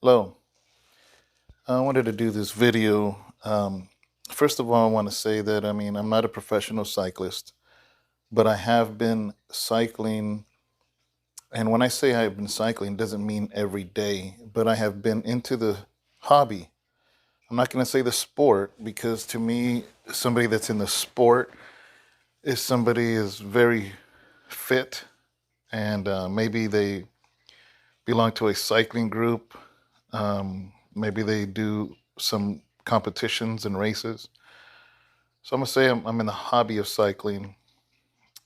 Hello. I wanted to do this video. First of all, I want to say that I'm not a professional cyclist, but I have been cycling. And when I say I've been cycling, it doesn't mean every day, but I have been into the hobby. I'm not going to say the sport because to me, somebody that's in the sport is somebody is very fit and maybe they belong to a cycling group. Maybe they do some competitions and races. So I'm gonna say I'm in the hobby of cycling.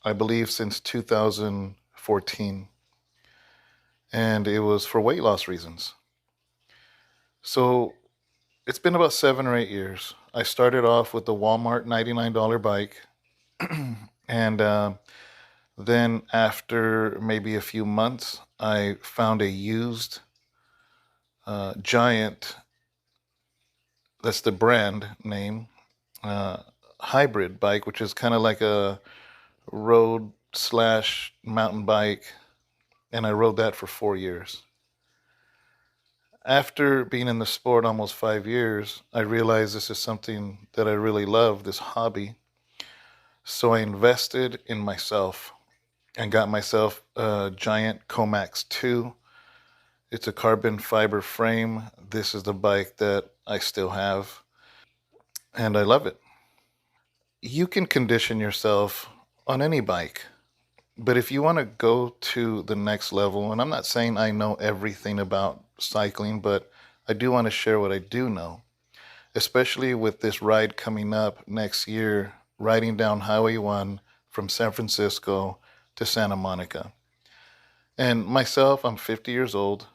I believe since 2014, and it was for weight loss reasons. So it's been about 7 or 8 years. I started off with the Walmart $99 bike, and then after maybe a few months, I found a used Giant. That's the brand name. Uh, Hybrid bike, which is kind of like a road slash mountain bike, and I rode that for 4 years. After being in the sport almost 5 years, I realized this is something that I really love, this hobby. So I invested in myself and got myself a giant Comax 2. It's a carbon fiber frame. This is the bike that I still have, and I love it. You can condition yourself on any bike. But if you want to go to the next level, and I'm not saying I know everything about cycling, but I do want to share what I do know, especially with this ride coming up next year, riding down Highway 1 from San Francisco to Santa Monica. And myself, I'm 50 years old,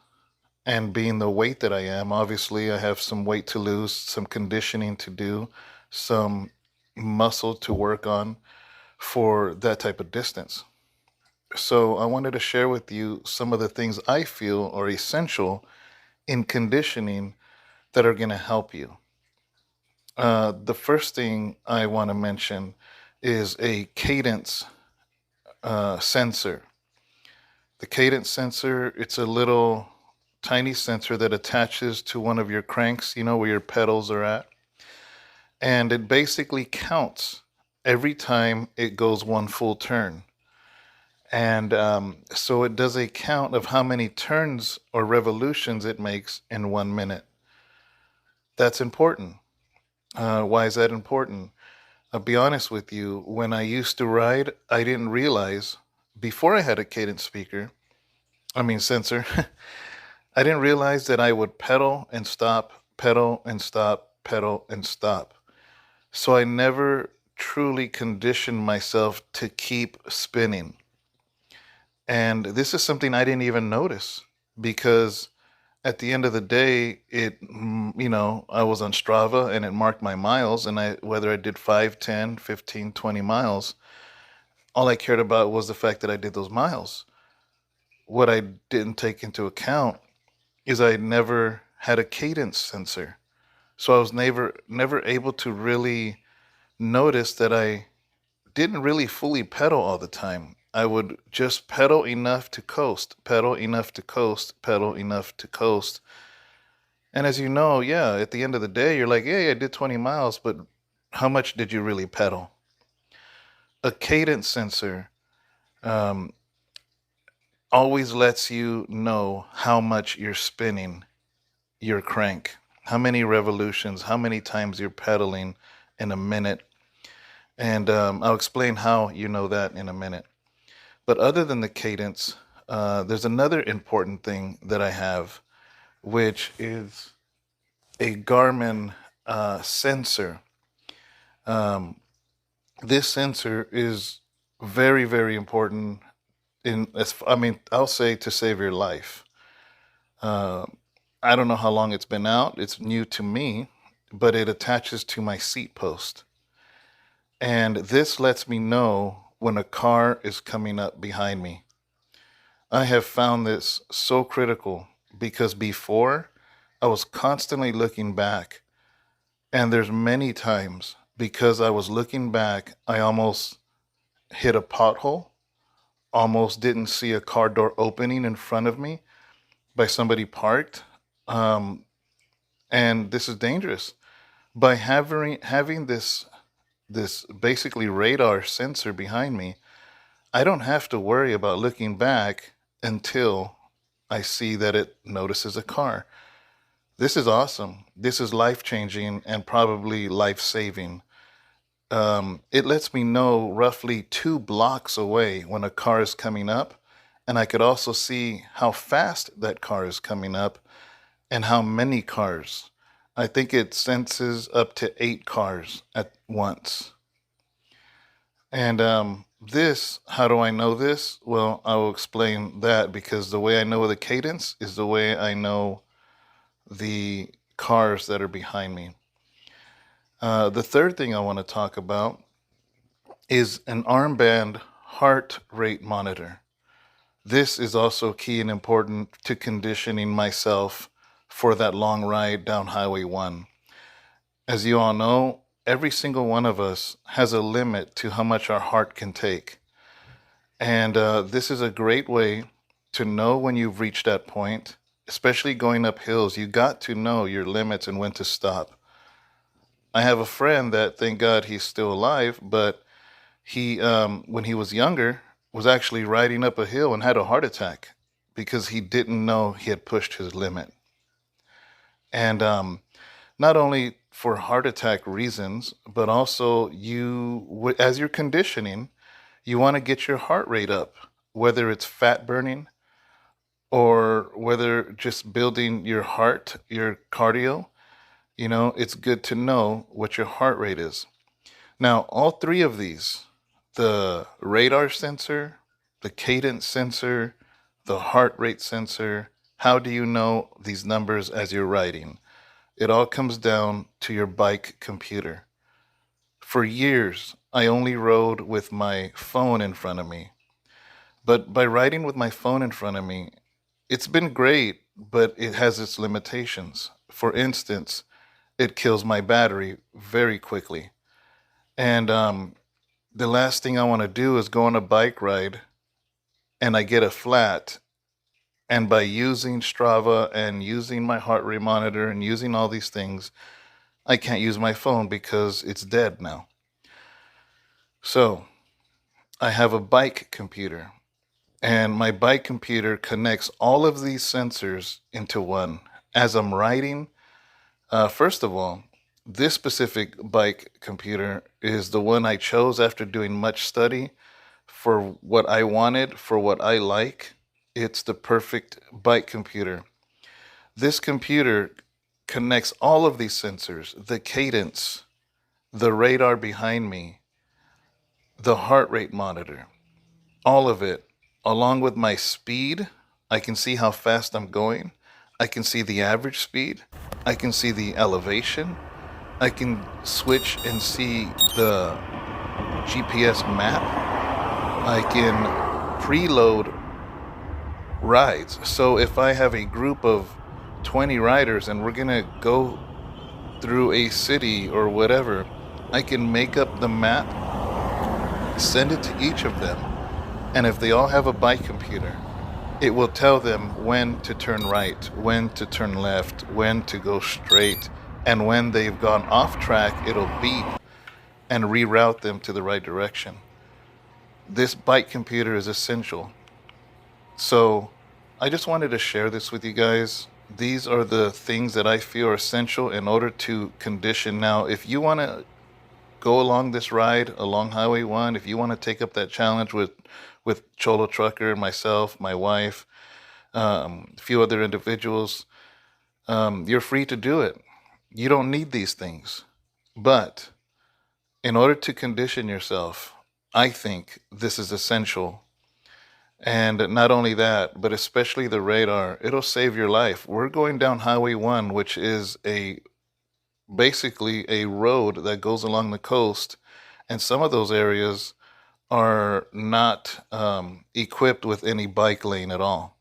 and being the weight that I am, obviously I have some weight to lose, some conditioning to do, some muscle to work on for that type of distance. So I wanted to share with you some of the things I feel are essential in conditioning that are going to help you. The first thing I want to mention is a cadence sensor. The cadence sensor, it's a little tiny sensor that attaches to one of your cranks, where your pedals are at. And it basically counts every time it goes one full turn. And so it does a count of how many turns or revolutions it makes in 1 minute. That's important. Why is that important? I'll be honest with you. When I used to ride, I didn't realize before I had a cadence sensor, I didn't realize that I would pedal and stop, pedal and stop. So I never truly conditioned myself to keep spinning. And this is something I didn't even notice because at the end of the day, I was on Strava and it marked my miles, and whether I did 5, 10, 15, 20 miles, all I cared about was the fact that I did those miles. What I didn't take into account is I never had a cadence sensor. So I was never able to really notice that I didn't really fully pedal all the time. I would just pedal enough to coast, pedal enough to coast, pedal enough to coast. And as you know, yeah, at the end of the day, you're like, yeah, I did 20 miles, but how much did you really pedal? A cadence sensor um, always lets you know how much you're spinning your crank, how many revolutions, how many times you're pedaling in a minute. And I'll explain how you know that in a minute. But other than the cadence, there's another important thing that I have, which is a Garmin sensor. Um, this sensor is very, very important I'll say to save your life. Uh, I don't know how long it's been out. It's new to me, but it attaches to my seat post. And this lets me know when a car is coming up behind me. I have found this so critical because before I was constantly looking back, and there's many times because I was looking back, I almost hit a pothole, almost didn't see a car door opening in front of me by somebody parked. Um, and this is dangerous. By having this basically radar sensor behind me, I don't have to worry about looking back until I see that it notices a car. This is awesome. This is life changing and probably life saving. It lets me know roughly 2 blocks away when a car is coming up, and I could also see how fast that car is coming up and how many cars. I think it senses up to 8 cars at once. And how do I know this? Well, I will explain that because the way I know the cadence is the way I know the cars that are behind me. The third thing I want to talk about is an armband heart rate monitor. This is also key and important to conditioning myself for that long ride down Highway 1. As you all know, every single one of us has a limit to how much our heart can take. And this is a great way to know when you've reached that point, especially going up hills. You got to know your limits and when to stop. I have a friend that, thank God, he's still alive, but he, when he was younger, was actually riding up a hill and had a heart attack because he didn't know he had pushed his limit. And not only for heart attack reasons, but also as you're conditioning, you want to get your heart rate up, whether it's fat burning or whether just building your heart, your cardio. It's good to know what your heart rate is. Now, all three of these, the radar sensor, the cadence sensor, the heart rate sensor, how do you know these numbers as you're riding? It all comes down to your bike computer. For years, I only rode with my phone in front of me. But by riding with my phone in front of me, it's been great, but it has its limitations. For instance, it kills my battery very quickly. And the last thing I want to do is go on a bike ride and I get a flat. And by using Strava and using my heart rate monitor and using all these things, I can't use my phone because it's dead now. So I have a bike computer, and my bike computer connects all of these sensors into one. As I'm riding, first of all, this specific bike computer is the one I chose after doing much study for what I wanted, for what I like. It's the perfect bike computer. This computer connects all of these sensors, the cadence, the radar behind me, the heart rate monitor, all of it, along with my speed. I can see how fast I'm going. I can see the average speed. I can see the elevation. I can switch and see the GPS map. I can preload rides. So if I have a group of 20 riders and we're going to go through a city or whatever, I can make up the map, send it to each of them, and if they all have a bike computer, it will tell them when to turn right, when to turn left, when to go straight, and when they've gone off track, it'll beep and reroute them to the right direction. This bike computer is essential. So I just wanted to share this with you guys. These are the things that I feel are essential in order to condition. Now, if you want to go along this ride along Highway 1, if you want to take up that challenge with Cholo Trucker, myself, my wife, a few other individuals, you're free to do it. You don't need these things. But in order to condition yourself, I think this is essential. And not only that, but especially the radar, it'll save your life. We're going down Highway 1, which is basically a road that goes along the coast, and some of those areas are not equipped with any bike lane at all.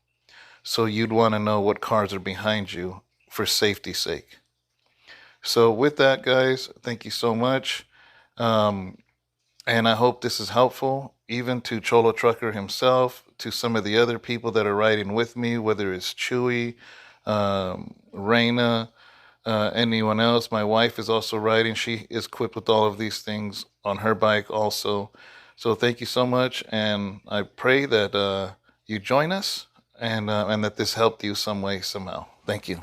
So you'd want to know what cars are behind you for safety's sake. So with that, guys, thank you so much. Um, and I hope this is helpful, even to Cholo Trucker himself, to some of the other people that are riding with me, whether it's Chewy, Reina, anyone else. My wife is also riding. She is equipped with all of these things on her bike also. So thank you so much, and I pray that you join us and that this helped you some way, somehow. Thank you.